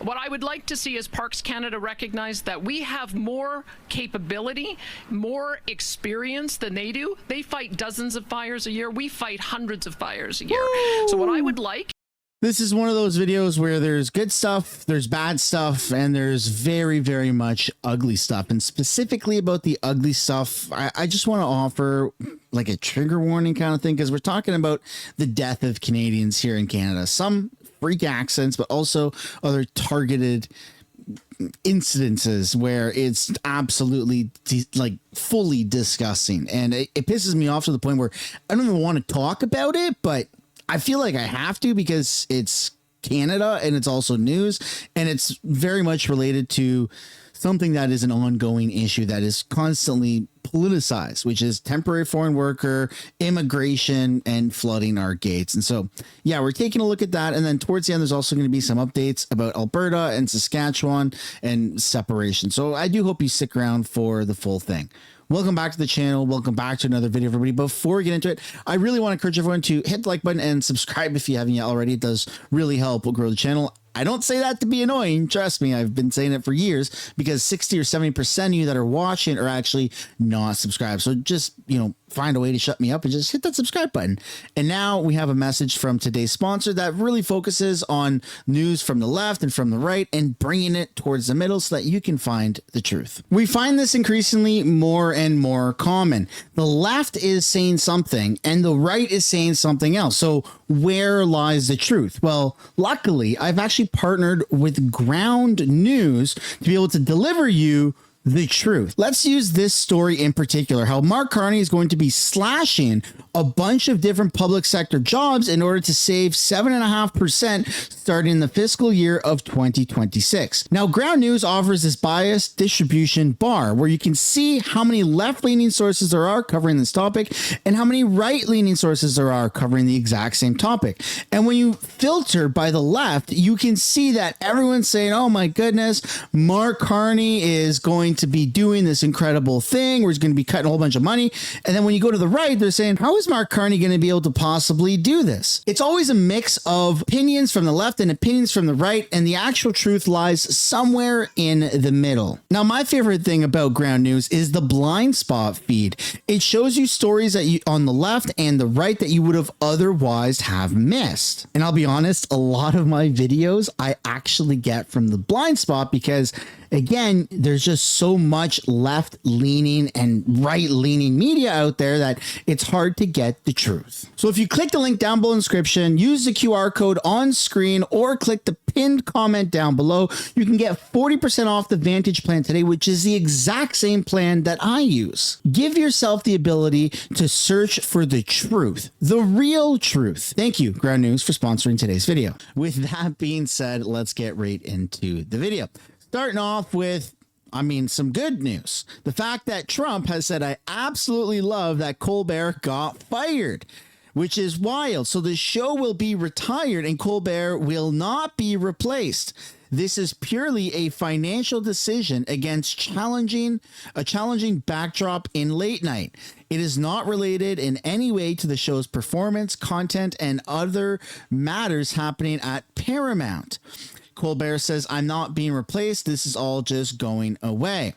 What I would like to see is Parks Canada recognize that we have more capability, more experience than they do. They fight dozens of fires a year. We fight hundreds of fires a year. Woo! So what I would like. This is one of those videos where there's good stuff, there's bad stuff, and there's very, very much ugly stuff. And specifically about the ugly stuff, I just want to offer like a trigger warning kind of thing, because we're talking about the death of Canadians here in Canada. Some freak accidents, but also other targeted incidences where it's absolutely like fully disgusting. And it pisses me off to the point where I don't even want to talk about it, but I feel like I have to, because it's Canada and it's also news, and it's very much related to something that is an ongoing issue that is constantly politicized, which is temporary foreign worker, immigration, and flooding our gates. And so, yeah, we're taking a look at that. And then towards the end, there's also going to be some updates about Alberta and Saskatchewan and separation. So I do hope you stick around for the full thing. Welcome back to the channel. Welcome back to another video, everybody. Before we get into it, I really want to encourage everyone to hit the like button and subscribe if you haven't yet already. It does really help grow the channel. I don't say that to be annoying. Trust me, I've been saying it for years, because 60 or 70% of you that are watching are actually not subscribed. So just, find a way to shut me up and just hit that subscribe button. And now we have a message from today's sponsor that really focuses on news from the left and from the right and bringing it towards the middle so that you can find the truth. We find this increasingly more and more common. The left is saying something and the right is saying something else. So where lies the truth? Well, luckily, I've actually partnered with Ground News to be able to deliver you the truth. Let's use this story in particular, how Mark Carney is going to be slashing a bunch of different public sector jobs in order to save 7.5% starting in the fiscal year of 2026. Now, Ground News offers this bias distribution bar where you can see how many left-leaning sources there are covering this topic and how many right-leaning sources there are covering the exact same topic. And when you filter by the left, you can see that everyone's saying, oh my goodness, Mark Carney is going to be doing this incredible thing where he's going to be cutting a whole bunch of money. And then when you go to the right, they're saying, how is Mark Carney going to be able to possibly do this? It's always a mix of opinions from the left and opinions from the right, and the actual truth lies somewhere in the middle. Now, my favorite thing about Ground News is the blind spot feed. It shows you stories that you on the left and the right that you would have otherwise have missed. And I'll be honest, a lot of my videos I actually get from the blind spot because, again, there's just so much left-leaning and right-leaning media out there that it's hard to get the truth. So if you click the link down below in the description, use the QR code on screen, or click the pinned comment down below, you can get 40% off the Vantage plan today, which is the exact same plan that I use. Give yourself the ability to search for the truth, the real truth. Thank you, Ground News, for sponsoring today's video. With that being said, let's get right into the video. Starting off with, some good news. The fact that Trump has said, I absolutely love that Colbert got fired, which is wild. So the show will be retired and Colbert will not be replaced. This is purely a financial decision against a challenging backdrop in late night. It is not related in any way to the show's performance, content, and other matters happening at Paramount. Colbert says, I'm not being replaced. This is all just going away.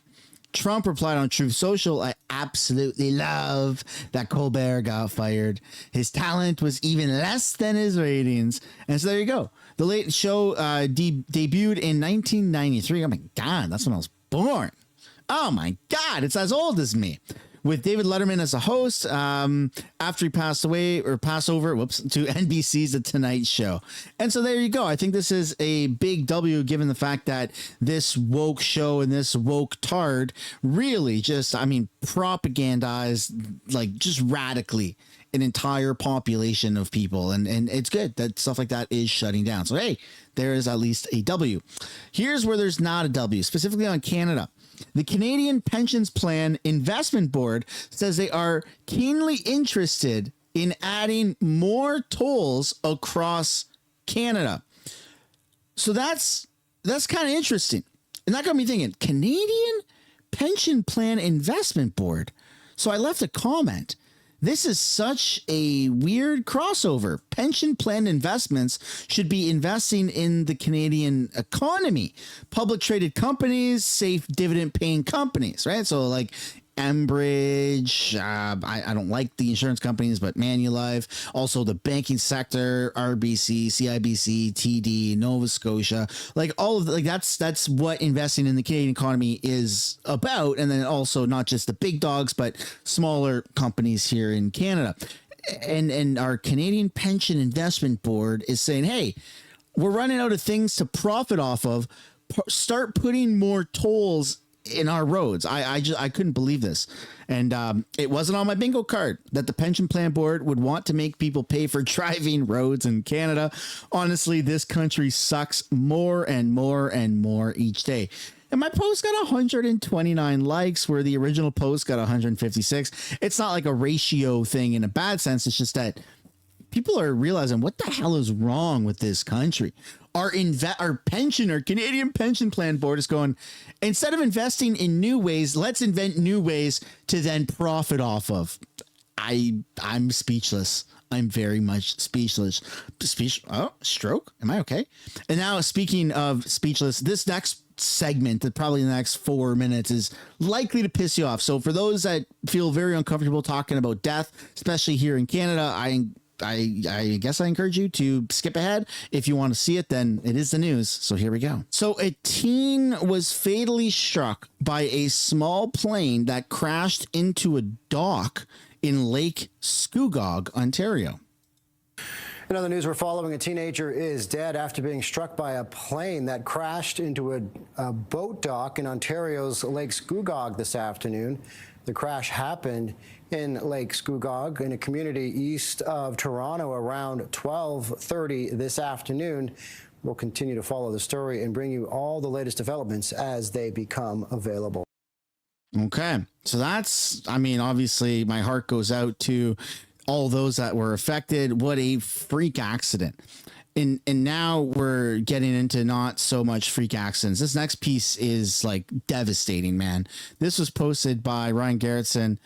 Trump replied on Truth Social, I absolutely love that Colbert got fired. His talent was even less than his ratings. And so there you go. The Late Show debuted in 1993. Oh my God, that's when I was born. Oh my God, it's as old as me. With David Letterman as a host, after he passed over to NBC's The Tonight Show. And so there you go. I think this is a big W, given the fact that this woke show and this woke tard really just, propagandized, like, just radically an entire population of people. And it's good that stuff like that is shutting down. So, hey, there is at least a W. Here's where there's not a W, specifically on Canada. The Canadian Pensions Plan Investment Board says they are keenly interested in adding more tolls across Canada. So that's kind of interesting. And that got me thinking, Canadian Pension Plan Investment Board. So I left a comment. This is such a weird crossover. Pension plan investments should be investing in the Canadian economy. Public traded companies, safe dividend paying companies, right? So like Enbridge, I don't like the insurance companies, but Manulife, also the banking sector, RBC, CIBC, TD, Nova Scotia, like all of the, like that's what investing in the Canadian economy is about. And then also not just the big dogs, but smaller companies here in Canada. And our Canadian Pension Investment Board is saying, hey, we're running out of things to profit off of. Start putting more tolls in our roads. I couldn't believe this. And it wasn't on my bingo card that the pension plan board would want to make people pay for driving roads in Canada. Honestly, this country sucks more and more and more each day. And my post got 129 likes where the original post got 156. It's not like a ratio thing in a bad sense. It's just that people are realizing what the hell is wrong with this country. Our Canadian Pension Plan Board is going, instead of investing in new ways, let's invent new ways to then profit off of. I'm speechless. I'm very much speechless. Oh, stroke. Am I okay? And now, speaking of speechless, this next segment, that probably in the next 4 minutes, is likely to piss you off. So for those that feel very uncomfortable talking about death, especially here in Canada, I guess I encourage you to skip ahead. If you want to see it, then it is the news. So here we go. So a teen was fatally struck by a small plane that crashed into a dock in Lake Scugog, Ontario. In other news we're following, a teenager is dead after being struck by a plane that crashed into a boat dock in Ontario's Lake Scugog this afternoon. The crash happened in Lake Scugog in a community east of Toronto around 12:30 this afternoon. We'll continue to follow the story and bring you all the latest developments as they become available. Okay, so that's, I mean, obviously my heart goes out to all those that were affected. What a freak accident. And now we're getting into not so much freak accidents. This next piece is like devastating, man. This was posted by Ryan Garrettson.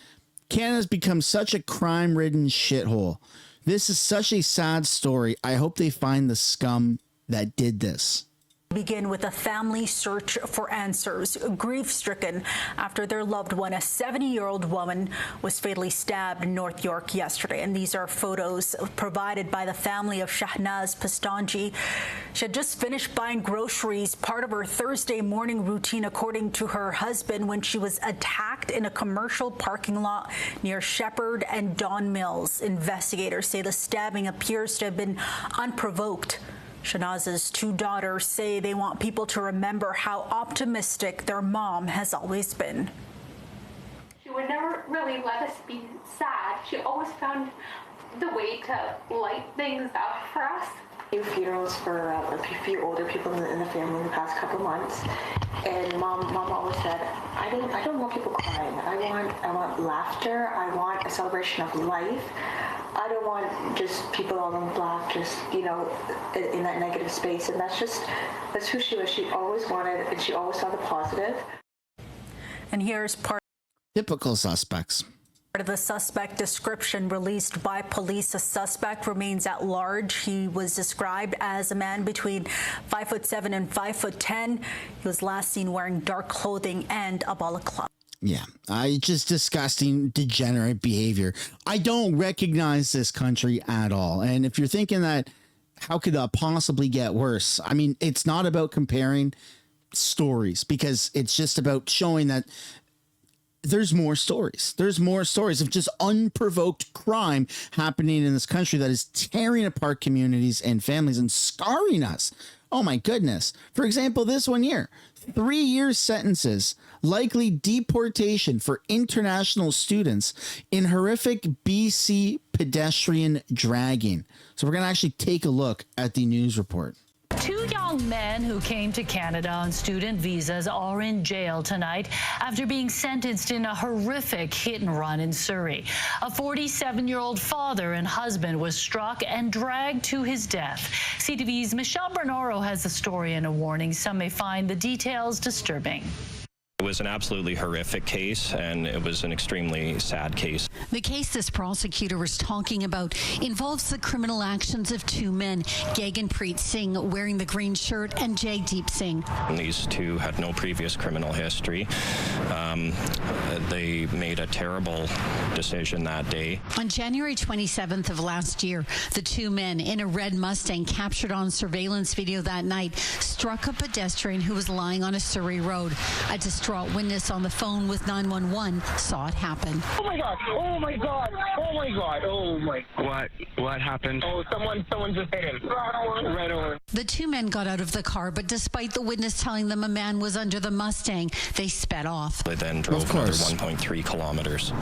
Canada's become such a crime-ridden shithole. This is such a sad story. I hope they find the scum that did this. Begin with a family search for answers, grief-stricken after their loved one, a 70-year-old woman, was fatally stabbed in North York yesterday. And these are photos provided by the family of Shahnaz Pastanji. She had just finished buying groceries, part of her Thursday morning routine, according to her husband, when she was attacked in a commercial parking lot near Shepherd and Don Mills. Investigators say the stabbing appears to have been unprovoked. Shahnaz's two daughters say they want people to remember how optimistic their mom has always been. She would never really let us be sad. She always found the way to light things up for us. Few funerals for a few older people in the family in the past couple months, and mom always said, I don't want people crying. I want laughter. I want a celebration of life. I don't want just people all in black, just, you know, in that negative space. And that's who she was. She always wanted, and she always saw the positive. And here's part Typical suspects. of the suspect description released by police. A suspect remains at large. He was described as a man between 5'7" and 5'10". He was last seen wearing dark clothing and a balaclava. Yeah, just disgusting, degenerate behavior. I don't recognize this country at all. And if you're thinking that, how could that possibly get worse? I mean, it's not about comparing stories, because it's just about showing that there's more stories. There's more stories of just unprovoked crime happening in this country that is tearing apart communities and families and scarring us. Oh my goodness. For example, this one year, 3 year sentences, likely deportation for international students in horrific BC pedestrian dragging. So we're going to actually take a look at the news report. Two young men who came to Canada on student visas are in jail tonight after being sentenced in a horrific hit and run in Surrey. A 47-year-old father and husband was struck and dragged to his death. CTV's Michelle Bernoro has a story and a warning. Some may find the details disturbing. It was an absolutely horrific case, and it was an extremely sad case. The case this prosecutor was talking about involves the criminal actions of two men, Gaganpreet Singh wearing the green shirt and Jagdeep Singh. These two had no previous criminal history. They made a terrible decision that day. On January 27th of last year, the two men in a red Mustang captured on surveillance video that night struck a pedestrian who was lying on a Surrey road. A distraught witness on the phone with 911 saw it happen. Oh my God! Oh my God! Oh my God! Oh my! What happened? Oh, someone just hit him. Right over. The two men got out of the car, but despite the witness telling them a man was under the Mustang, they sped off. They then drove another 1.3 kilometers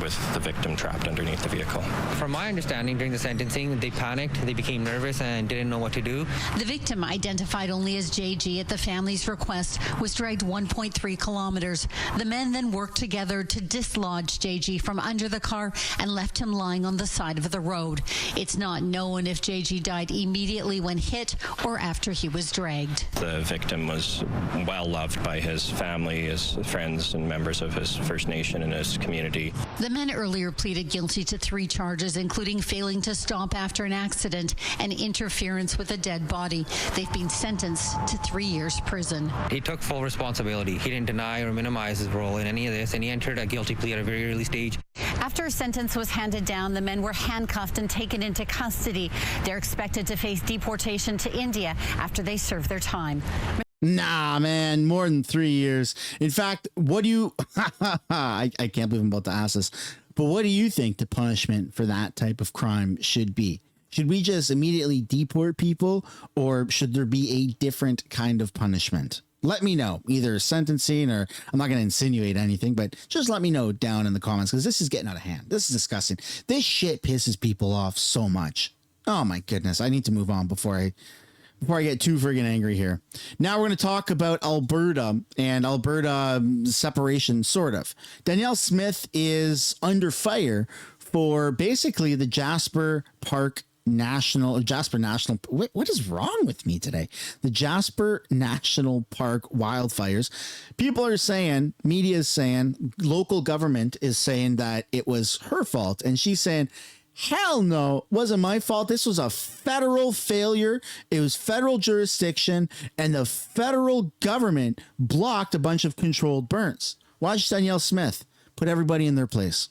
with the victim trapped underneath the vehicle. From my understanding, during the sentencing, they panicked, they became nervous and didn't know what to do. The victim, identified only as JG at the family's request, was dragged 1.3 kilometers. The men then worked together to dislodge JG from under the car and left him lying on the side of the road. It's not known if JG died immediately when hit or after he was dragged. The victim was well loved by his family, his friends, and members of his First Nation and his community. The men earlier pleaded guilty to 3 charges, including failing to stop after an accident and interference with a dead body. They've been sentenced to 3 years prison. He took full responsibility. He didn't deny or minimize his role in any of this, and he entered a guilty plea at a very early stage. After a sentence was handed down, the men were handcuffed and taken into custody. They're expected to face deportation to India after they serve their time. Nah, man, more than 3 years. In fact, what do you... I can't believe I'm about to ask this, but what do you think the punishment for that type of crime should be? Should we just immediately deport people, or should there be a different kind of punishment? Let me know, either sentencing, or I'm not going to insinuate anything, but just let me know down in the comments, because this is getting out of hand. This is disgusting. This shit pisses people off so much. Oh my goodness. I need to move on before I get too friggin' angry here. Now we're going to talk about Alberta and Alberta separation, sort of. Danielle Smith is under fire for basically the Jasper National. What is wrong with me today? The Jasper National Park wildfires. People are saying, media is saying, local government is saying that it was her fault. And she's saying, hell no, wasn't my fault. This was a federal failure. It was federal jurisdiction, and the federal government blocked a bunch of controlled burns. Watch Danielle Smith put everybody in their place.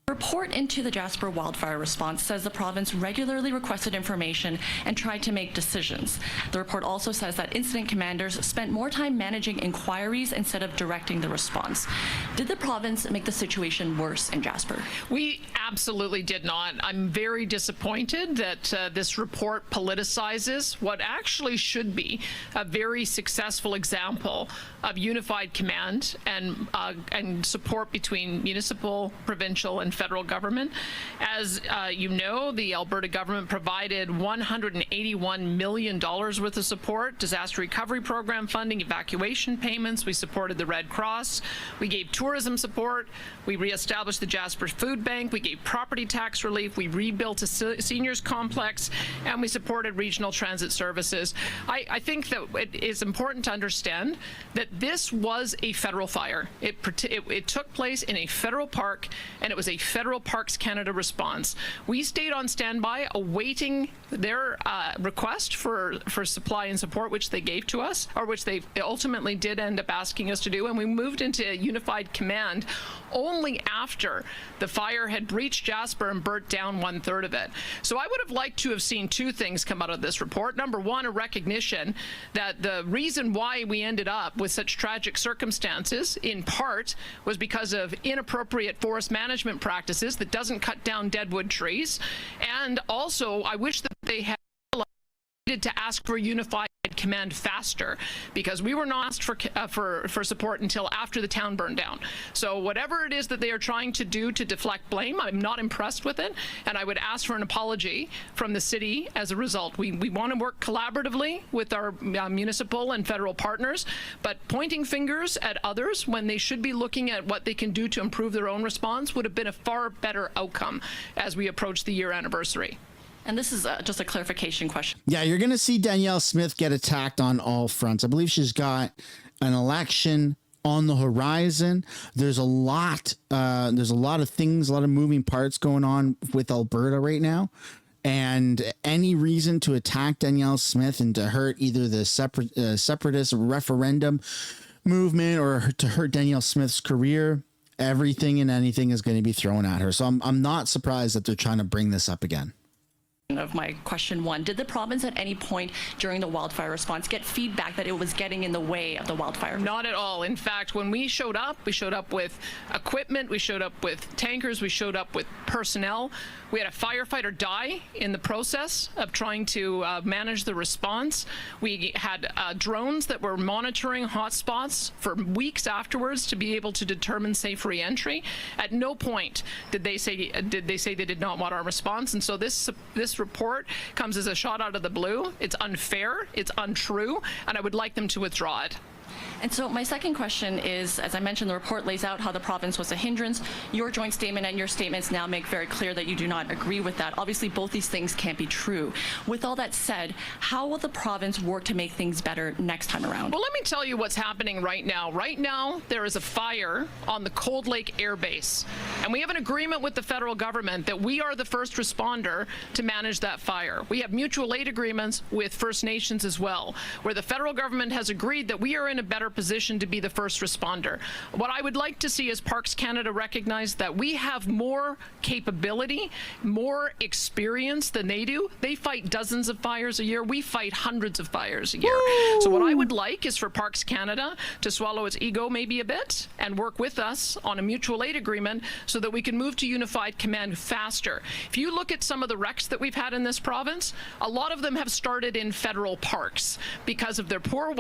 Report into the Jasper wildfire response says the province regularly requested information and tried to make decisions. The report also says that incident commanders spent more time managing inquiries instead of directing the response. Did the province make the situation worse in Jasper? We absolutely did not. I'm very disappointed that this report politicizes what actually should be a very successful example of unified command and support between municipal, provincial, and federal government. As you know, the Alberta government provided $181 million worth of support, disaster recovery program funding, evacuation payments. We supported the Red Cross. We gave tourism support. We reestablished the Jasper Food Bank. We gave property tax relief. We rebuilt a seniors complex, and we supported regional transit services. I think that it is important to understand that this was a federal fire. It took place in a federal park, and it was a federal Parks Canada response. We stayed on standby awaiting their request for supply and support, which they gave to us, or which they ultimately did end up asking us to do, and we moved into unified command only after the fire had breached Jasper and burnt down 1/3 of it. So I would have liked to have seen 2 things come out of this report. Number one, a recognition that the reason why we ended up with such tragic circumstances, in part, was because of inappropriate forest management practices that doesn't cut down deadwood trees. And also, I wish that they had to ask for unified command faster, because we were not asked for support until after the town burned down. So whatever it is that they are trying to do to deflect blame, I'm not impressed with it, and I would ask for an apology from the city as a result. We want to work collaboratively with our municipal and federal partners, but pointing fingers at others when they should be looking at what they can do to improve their own response would have been a far better outcome as we approach the year anniversary. And this is just a clarification question. Yeah, you're going to see Danielle Smith get attacked on all fronts. I believe she's got an election on the horizon. There's a lot of things, a lot of moving parts going on with Alberta right now. And any reason to attack Danielle Smith and to hurt either the separatist referendum movement or to hurt Danielle Smith's career, everything and anything is going to be thrown at her. So I'm not surprised that they're trying to bring this up again. Of my question one, did the province at any point during the wildfire response get feedback that it was getting in the way of the wildfire? Not at all. In fact, when we showed up with equipment, we showed up with tankers, we showed up with personnel. We had a firefighter die in the process of trying to manage the response. We had drones that were monitoring hotspots for weeks afterwards to be able to determine safe re-entry. At no point did they say they did not want our response. And so this report comes as a shot out of the blue. It's unfair, it's untrue, and I would like them to withdraw it. And so my second question is, as I mentioned, the report lays out how the province was a hindrance. Your joint statement and your statements now make very clear that you do not agree with that. Obviously, both these things can't be true. With all that said, how will the province work to make things better next time around? Well, let me tell you what's happening right now. Right now, there is a fire on the Cold Lake Air Base, and we have an agreement with the federal government that we are the first responder to manage that fire. We have mutual aid agreements with First Nations as well, where the federal government has agreed that we are in a better position to be the first responder. What I would like to see is Parks Canada recognize that we have more capability, more experience than they do. They fight dozens of fires a year. We fight hundreds of fires a year. Woo! So what I would like is for Parks Canada to swallow its ego maybe a bit and work with us on a mutual aid agreement so that we can move to unified command faster. If you look at some of the wrecks that we've had in this province, a lot of them have started in federal parks because of their poor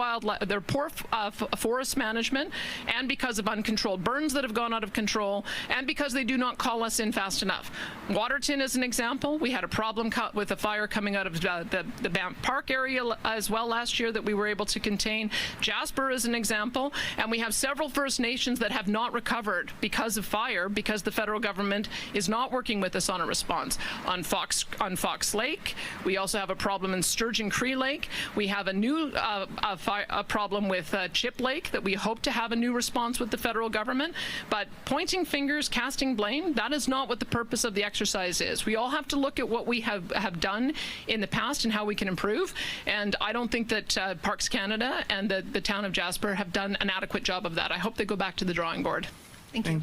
forest management, and because of uncontrolled burns that have gone out of control, and because they do not call us in fast enough. Waterton is an example. We had a problem with a fire coming out of the Banff Park area as well last year that we were able to contain. Jasper is an example, and we have several First Nations that have not recovered because of fire, because the federal government is not working with us on a response. On Fox Lake, we also have a problem in Sturgeon Cree Lake. We have a new problem with Chip Lake that we hope to have a new response with the federal government. But pointing fingers, casting blame, that is not what the purpose of the exercise is. We all have to look at what we have done in the past and how we can improve. And I don't think that Parks Canada and the town of Jasper have done an adequate job of that. I hope they go back to the drawing board. Thank you.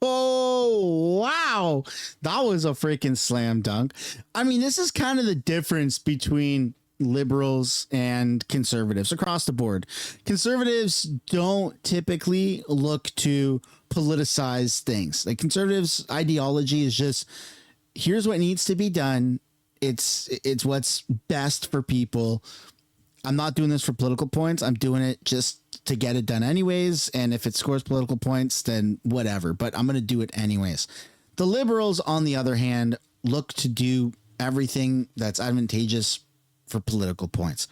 Oh, wow. That was a freaking slam dunk. I mean, this is kind of the difference between liberals and conservatives across the board. Conservatives don't typically look to politicize things. Like, conservatives' ideology is just, here's what needs to be done. It's what's best for people. I'm not doing this for political points. I'm doing it just to get it done anyways. And if it scores political points, then whatever, but I'm going to do it anyways. The liberals, on the other hand, look to do everything that's advantageous for political points.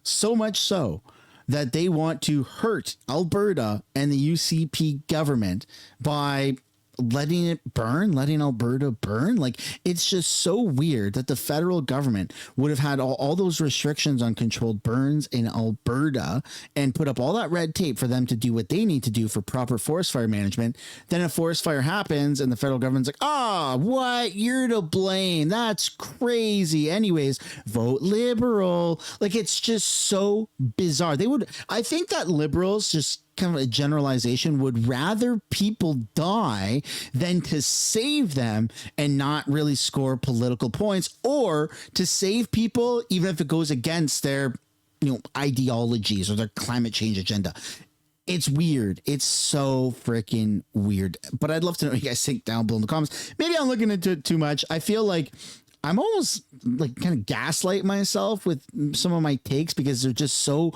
So much so that they want to hurt Alberta and the UCP government by letting it burn, letting Alberta burn. Like, it's just so weird that the federal government would have had all those restrictions on controlled burns in Alberta and put up all that red tape for them to do what they need to do for proper forest fire management. Then a forest fire happens and the federal government's like, what? You're to blame. That's crazy. Anyways, vote liberal. Like, it's just so bizarre. I think that liberals, just kind of a generalization, would rather people die than to save them and not really score political points, or to save people even if it goes against their ideologies or their climate change agenda. It's weird. It's so freaking weird. But I'd love to know what you guys think down below in the comments. Maybe I'm looking into it too much. I feel like I'm almost like kind of gaslight myself with some of my takes because they're just so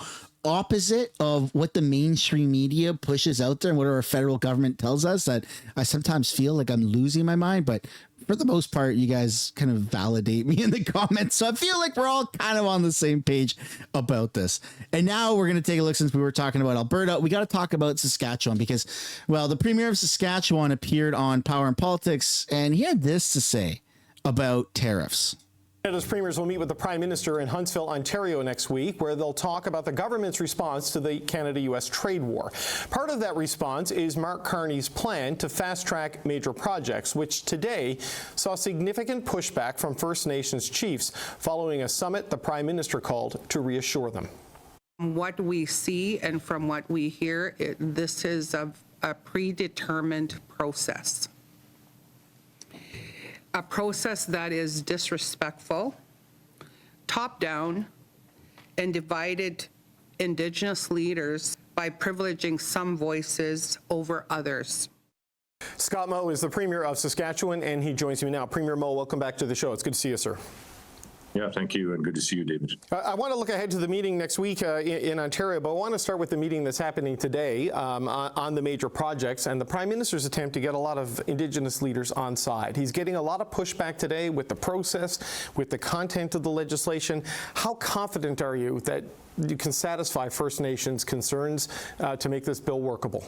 opposite of what the mainstream media pushes out there and what our federal government tells us, that I sometimes feel like I'm losing my mind. But for the most part, you guys kind of validate me in the comments. So I feel like we're all kind of on the same page about this. And now we're going to take a look, since we were talking about Alberta, we got to talk about Saskatchewan because, well, the premier of Saskatchewan appeared on Power and Politics and he had this to say about tariffs. Canada's premiers will meet with the Prime Minister in Huntsville, Ontario next week, where they'll talk about the government's response to the Canada-U.S. trade war. Part of that response is Mark Carney's plan to fast-track major projects, which today saw significant pushback from First Nations chiefs following a summit the Prime Minister called to reassure them. What we see and from what we hear, this is a predetermined process. A process that is disrespectful, top-down, and divided Indigenous leaders by privileging some voices over others. Scott Moe is the Premier of Saskatchewan, and he joins me now. Premier Moe, welcome back to the show. It's good to see you, sir. Yeah, thank you, and good to see you, David. I want to look ahead to the meeting next week in Ontario, but I want to start with the meeting that's happening today on the major projects and the Prime Minister's attempt to get a lot of Indigenous leaders on side. He's getting a lot of pushback today with the process, with the content of the legislation. How confident are you that you can satisfy First Nations concerns to make this bill workable?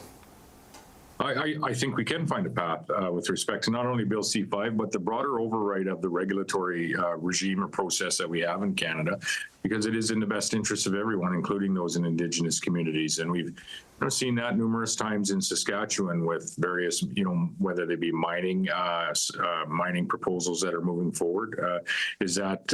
I think we can find a path with respect to not only Bill C-5, but the broader override of the regulatory regime or process that we have in Canada, because it is in the best interest of everyone, including those in Indigenous communities. And we've seen that numerous times in Saskatchewan with various, whether they be mining proposals that are moving forward, is that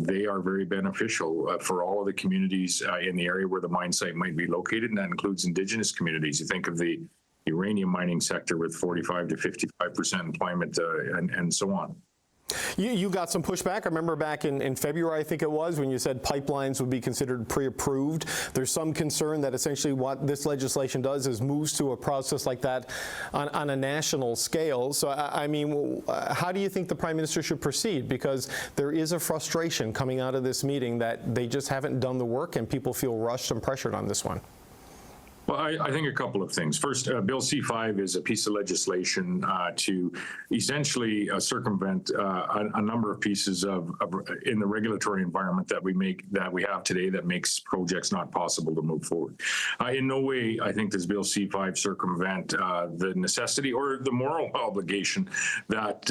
they are very beneficial for all of the communities in the area where the mine site might be located, and that includes Indigenous communities. You think of the uranium mining sector with 45 to 55% employment and so on. You got some pushback. I remember back in February, I think it was, when you said pipelines would be considered pre-approved. There's some concern that essentially what this legislation does is moves to a process like that on a national scale. So, I mean, how do you think the Prime Minister should proceed? Because there is a frustration coming out of this meeting that they just haven't done the work and people feel rushed and pressured on this one. Well, I think a couple of things. First, Bill C-5 is a piece of legislation to essentially circumvent a number of pieces in the regulatory environment that we have today that makes projects not possible to move forward. In no way, I think, does Bill C-5 circumvent the necessity or the moral obligation that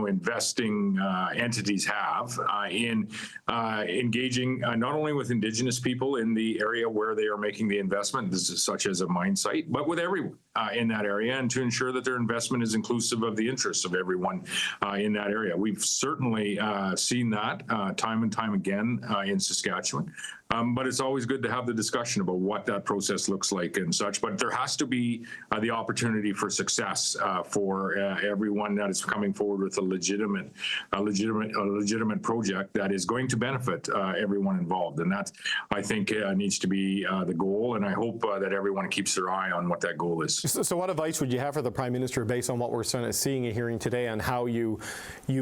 investing entities have in engaging not only with Indigenous people in the area where they are making the investment, such as a mine site, but with everyone in that area, and to ensure that their investment is inclusive of the interests of everyone in that area. We've certainly seen that time and time again in Saskatchewan. But it's always good to have the discussion about what that process looks like and such. But there has to be the opportunity for success for everyone that is coming forward with a legitimate project that is going to benefit everyone involved. And that, I think, needs to be the goal. And I hope that everyone keeps their eye on what that goal is. So what advice would you have for the Prime Minister based on what we're seeing and hearing today on how you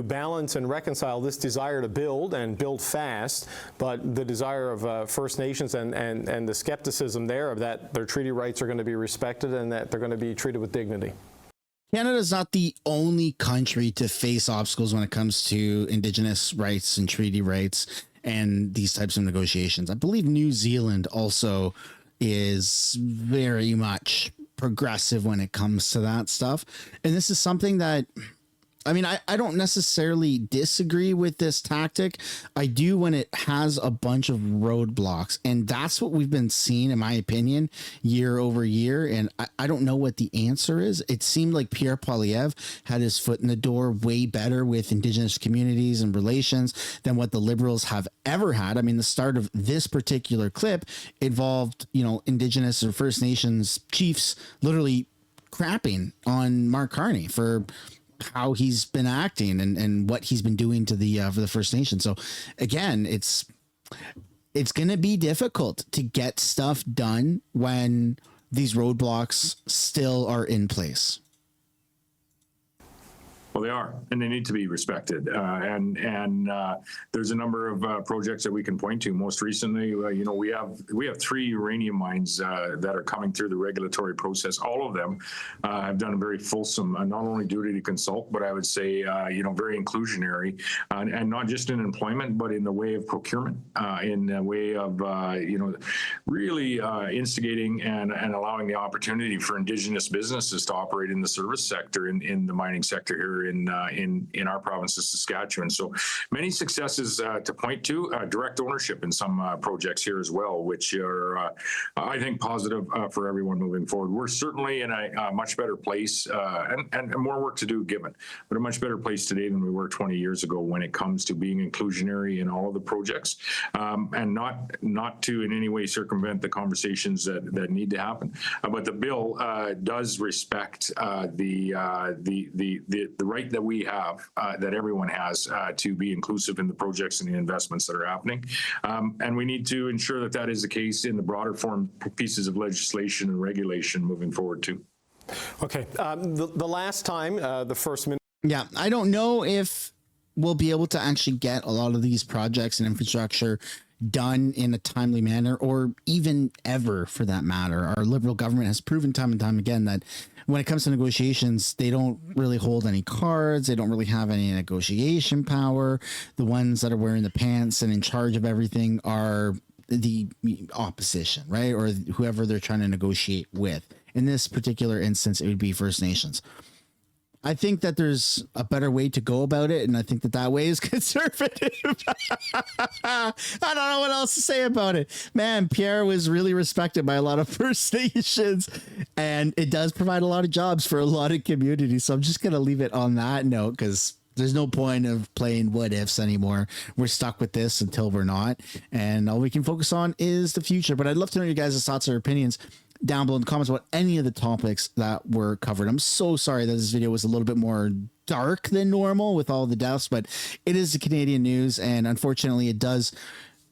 balance and reconcile this desire to build fast, but the desire of First Nations and the skepticism there of that their treaty rights are going to be respected and that they're going to be treated with dignity? Canada is not the only country to face obstacles when it comes to Indigenous rights and treaty rights and these types of negotiations. I believe New Zealand also is very much progressive when it comes to that stuff. And this is something that, I mean, I don't necessarily disagree with this tactic. I do when it has a bunch of roadblocks. And that's what we've been seeing, in my opinion, year over year. And I don't know what the answer is. It seemed like Pierre Poilievre had his foot in the door way better with Indigenous communities and relations than what the Liberals have ever had. I mean, the start of this particular clip involved, Indigenous or First Nations chiefs literally crapping on Mark Carney for how he's been acting and what he's been doing to the for the First Nation. So again, it's going to be difficult to get stuff done when these roadblocks still are in place. Well, they are, and they need to be respected. And there's a number of projects that we can point to. Most recently, we have 3 uranium mines that are coming through the regulatory process. All of them have done a very fulsome, not only duty to consult, but I would say, very inclusionary, and not just in employment, but in the way of procurement, in the way of, really instigating and allowing the opportunity for Indigenous businesses to operate in the service sector, in the mining sector here here in our province of Saskatchewan. So many successes to point to. Direct ownership in some projects here as well, which are I think positive for everyone moving forward. We're certainly in a much better place, and more work to do given, but a much better place today than we were 20 years ago when it comes to being inclusionary in all of the projects, and not to in any way circumvent the conversations that need to happen. But the bill does respect the right that we have, that everyone has, to be inclusive in the projects and the investments that are happening. And we need to ensure that that is the case in the broader form pieces of legislation and regulation moving forward too. Okay. The last time, the first minute. Yeah, I don't know if we'll be able to actually get a lot of these projects and infrastructure done in a timely manner, or even ever for that matter. Our Liberal government has proven time and time again that when it comes to negotiations, they don't really hold any cards. They don't really have any negotiation power. The ones that are wearing the pants and in charge of everything are the opposition, right? Or whoever they're trying to negotiate with. In this particular instance, it would be First Nations. I think that there's a better way to go about it, and I think that way is conservative. I don't know what else to say about it. Man, Pierre was really respected by a lot of First Nations, and it does provide a lot of jobs for a lot of communities. So I'm just going to leave it on that note, because there's no point of playing what ifs anymore. We're stuck with this until we're not, and all we can focus on is the future. But I'd love to know your guys' thoughts or opinions down below in the comments about any of the topics that were covered. I'm so sorry that this video was a little bit more dark than normal with all the deaths, but it is the Canadian news, and unfortunately it does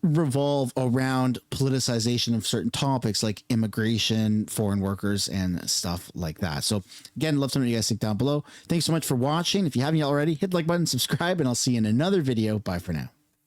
revolve around politicization of certain topics like immigration, foreign workers, and stuff like that. So again, love to know what you guys think down below. Thanks so much for watching. If you haven't yet already, hit the like button, subscribe, and I'll see you in another video. Bye for now.